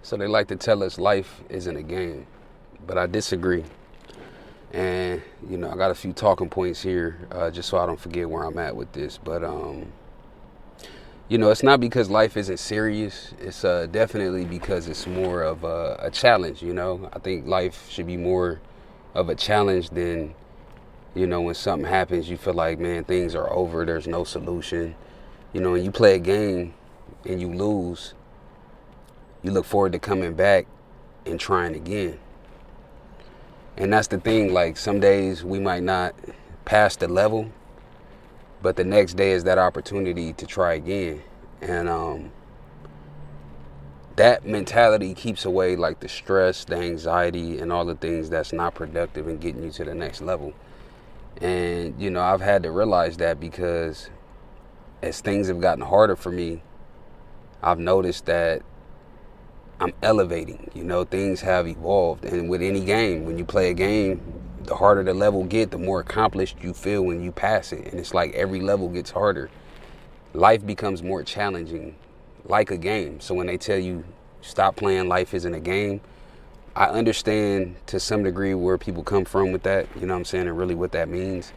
So they like to tell us life isn't a game, but I disagree. And I got a few talking points here, just so I don't forget where I'm at with this. But it's not because life isn't serious. It's definitely because it's more of a challenge. I think life should be more of a challenge than when something happens, you feel like, man, things are over. There's no solution. When you play a game and you lose, you look forward to coming back and trying again. And that's the thing, like some days we might not pass the level, but the next day is that opportunity to try again. And that mentality keeps away like the stress, the anxiety, and all the things that's not productive and getting you to the next level. And, I've had to realize that because as things have gotten harder for me, I've noticed that I'm elevating. Things have evolved. And with any game, when you play a game, the harder the level get, the more accomplished you feel when you pass it. And it's like every level gets harder. Life becomes more challenging, like a game. So when they tell you stop playing, life isn't a game, I understand to some degree where people come from with that, you know what I'm saying, and really what that means.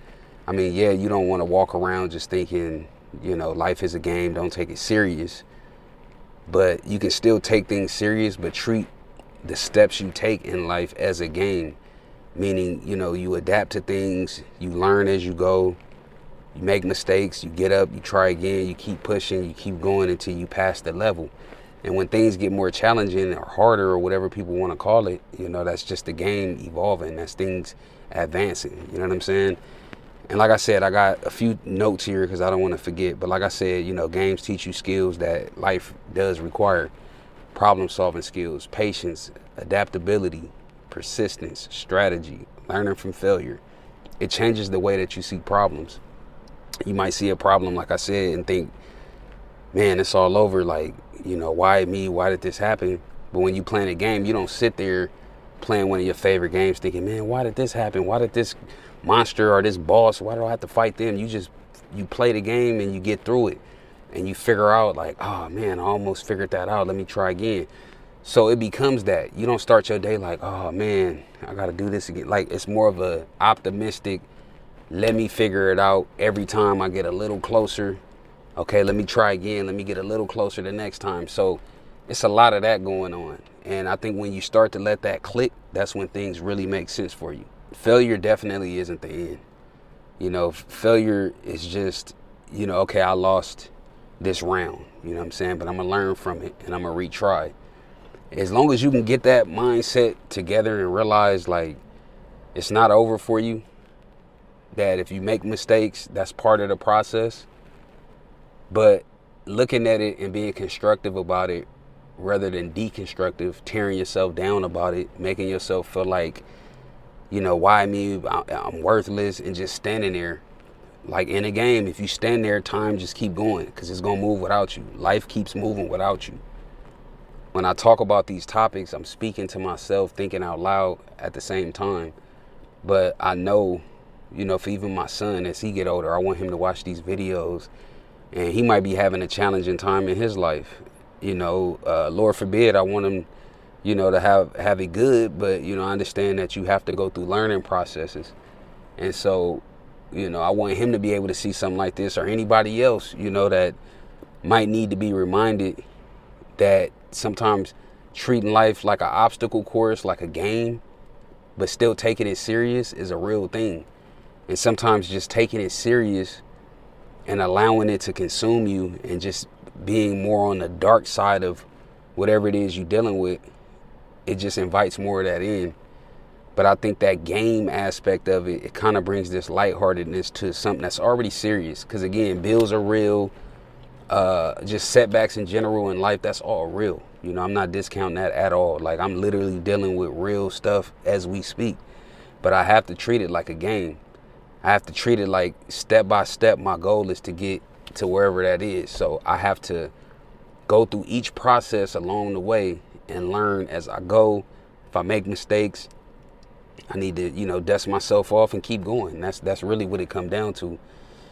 I mean, yeah, you don't want to walk around just thinking, life is a game, don't take it serious. But you can still take things serious, but treat the steps you take in life as a game. Meaning, you adapt to things, you learn as you go, you make mistakes, you get up, you try again, you keep pushing, you keep going until you pass the level. And when things get more challenging or harder or whatever people want to call it, that's just the game evolving. That's things advancing. You know what I'm saying? And like I said, I got a few notes here because I don't want to forget. But like I said, games teach you skills that life does require. Problem solving skills, patience, adaptability, persistence, strategy, learning from failure. It changes the way that you see problems. You might see a problem, like I said, and think, man, it's all over. Like, why me? Why did this happen? But when you playing a game, you don't sit there playing one of your favorite games thinking, man, why did this happen? Why did this monster or this boss, why do I have to fight them? You play the game and you get through it. And you figure out like, oh man, I almost figured that out. Let me try again. So it becomes that. You don't start your day like, oh man, I got to do this again. Like it's more of a optimistic, let me figure it out every time I get a little closer. Okay, let me try again. Let me get a little closer the next time. So it's a lot of that going on. And I think when you start to let that click, that's when things really make sense for you. Failure definitely isn't the end. Failure is just, okay, I lost this round, you know what I'm saying? But I'm going to learn from it and I'm going to retry. As long as you can get that mindset together and realize like it's not over for you, that if you make mistakes, that's part of the process. But looking at it and being constructive about it rather than deconstructive, tearing yourself down about it, making yourself feel like, why me? I'm worthless, and just standing there. Like in a game, if you stand there, time just keep going because it's going to move without you. Life keeps moving without you. When I talk about these topics, I'm speaking to myself, thinking out loud at the same time. But I know, for even my son, as he get older, I want him to watch these videos and he might be having a challenging time in his life. Lord forbid, I want him, to have it good, but, I understand that you have to go through learning processes. And so, I want him to be able to see something like this or anybody else, that might need to be reminded that sometimes treating life like an obstacle course, like a game, but still taking it serious is a real thing. And sometimes just taking it serious and allowing it to consume you and just being more on the dark side of whatever it is you're dealing with, it just invites more of that in. But I think that game aspect of it, it kind of brings this lightheartedness to something that's already serious. Because again, bills are real. Just setbacks in general in life, that's all real. I'm not discounting that at all. Like I'm literally dealing with real stuff as we speak. But I have to treat it like a game. I have to treat it like step by step. My goal is to get to wherever that is. So I have to go through each process along the way and learn as I go. If I make mistakes, I need to, dust myself off and keep going. That's really what it comes down to.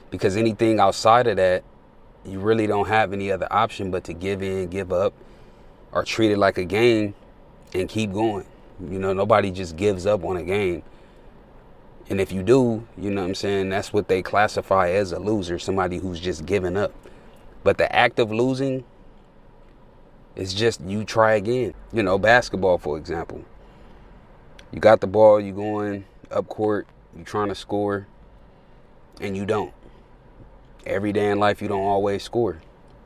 Because anything outside of that, you really don't have any other option but to give in, give up, are treated like a game and keep going. You know, nobody just gives up on a game. And if you do, you know what I'm saying, that's what they classify as a loser, somebody who's just giving up. But the act of losing is just you try again. You know, basketball, for example. You got the ball, you going up court, you trying to score, and you don't. Every day in life, you don't always score,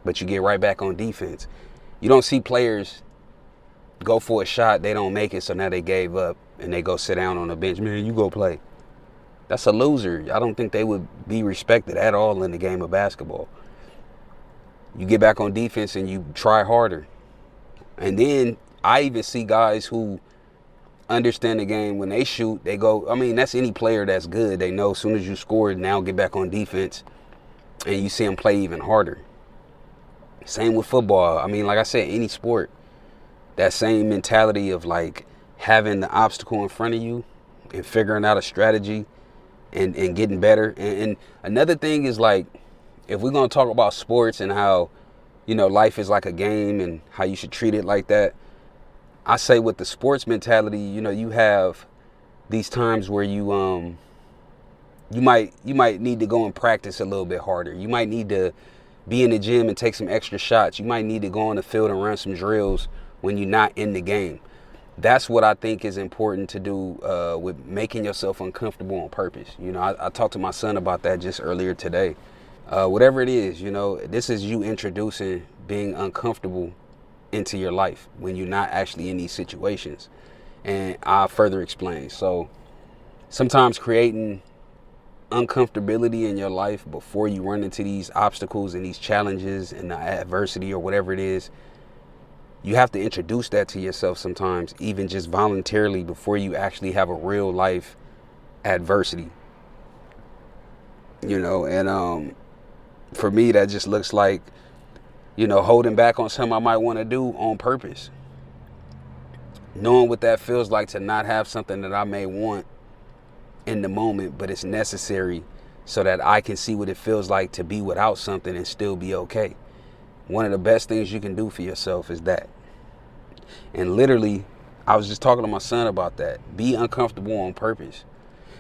but you get right back on defense. You don't see players go for a shot, they don't make it, so now they gave up, and they go sit down on the bench. Man, you go play. That's a loser. I don't think they would be respected at all in the game of basketball. You get back on defense and you try harder. And then I even see guys who understand the game. When they shoot, they go, I mean, that's any player that's good. They know as soon as you score, now get back on defense. And you see them play even harder. Same with football. I mean, like I said, any sport. That same mentality of like having the obstacle in front of you and figuring out a strategy and getting better. And another thing is, like, if we're going to talk about sports and how, you know, life is like a game and how you should treat it like that, I say with the sports mentality, you know, you have these times where you might need to go and practice a little bit harder. You might need to be in the gym and take some extra shots. You might need to go on the field and run some drills when you're not in the game. That's what I think is important to do with making yourself uncomfortable on purpose. You know, I talked to my son about that just earlier today. Whatever it is, you know, this is you introducing being uncomfortable into your life when you're not actually in these situations. And I'll further explain. So sometimes creating uncomfortability in your life before you run into these obstacles and these challenges and the adversity or whatever it is, you have to introduce that to yourself sometimes, even just voluntarily, before you actually have a real life adversity. You know, and for me, that just looks like, you know, holding back on something I might want to do on purpose. Knowing what that feels like to not have something that I may want in the moment, but it's necessary so that I can see what it feels like to be without something and still be okay. One of the best things you can do for yourself is that. And literally, I was just talking to my son about that. Be uncomfortable on purpose.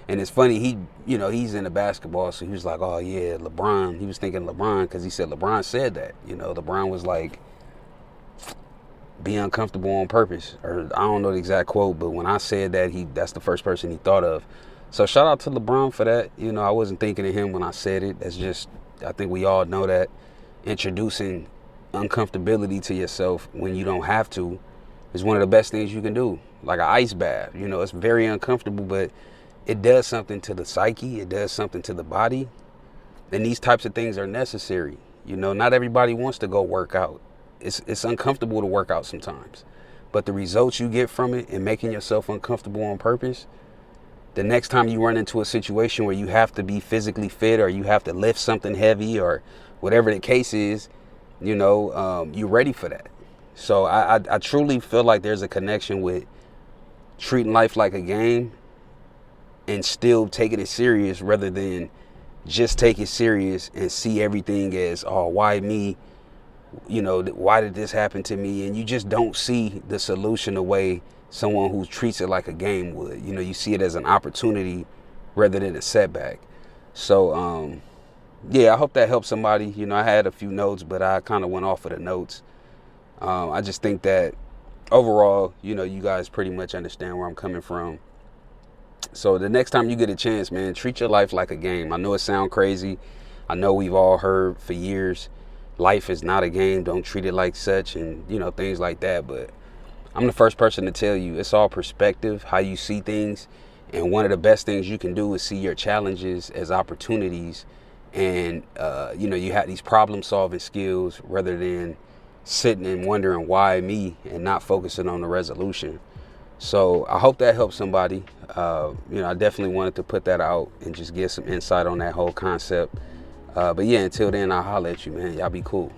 And it's funny, he's into basketball, so he was like, oh yeah, LeBron. He was thinking LeBron because he said LeBron said that. You know, LeBron was like, be uncomfortable on purpose. Or I don't know the exact quote, but when I said that, that's the first person he thought of. So shout out to LeBron for that. You know, I wasn't thinking of him when I said it. That's just, I think we all know that introducing uncomfortability to yourself when you don't have to is one of the best things you can do. Like an ice bath. You know, it's very uncomfortable, but it does something to the psyche. It does something to the body. And these types of things are necessary. You know, not everybody wants to go work out. It's uncomfortable to work out sometimes. But the results you get from it and making yourself uncomfortable on purpose, the next time you run into a situation where you have to be physically fit or you have to lift something heavy or whatever the case is, you know, you're ready for that. So I truly feel like there's a connection with treating life like a game and still taking it serious rather than just take it serious and see everything as, oh, why me? You know, why did this happen to me? And you just don't see the solution the way someone who treats it like a game would. You know, you see it as an opportunity rather than a setback. So, yeah, I hope that helps somebody. You know, I had a few notes, but I kind of went off of the notes. I just think that overall, you know, you guys pretty much understand where I'm coming from. So the next time you get a chance, man, treat your life like a game. I know it sounds crazy. I know we've all heard for years, life is not a game. Don't treat it like such and, you know, things like that. But I'm the first person to tell you it's all perspective, how you see things. And one of the best things you can do is see your challenges as opportunities. And, you know, you have these problem solving skills rather than sitting and wondering why me and not focusing on the resolution. So I hope that helps somebody. You know, I definitely wanted to put that out and just get some insight on that whole concept. But yeah, until then, I'll holler at you, man. Y'all be cool.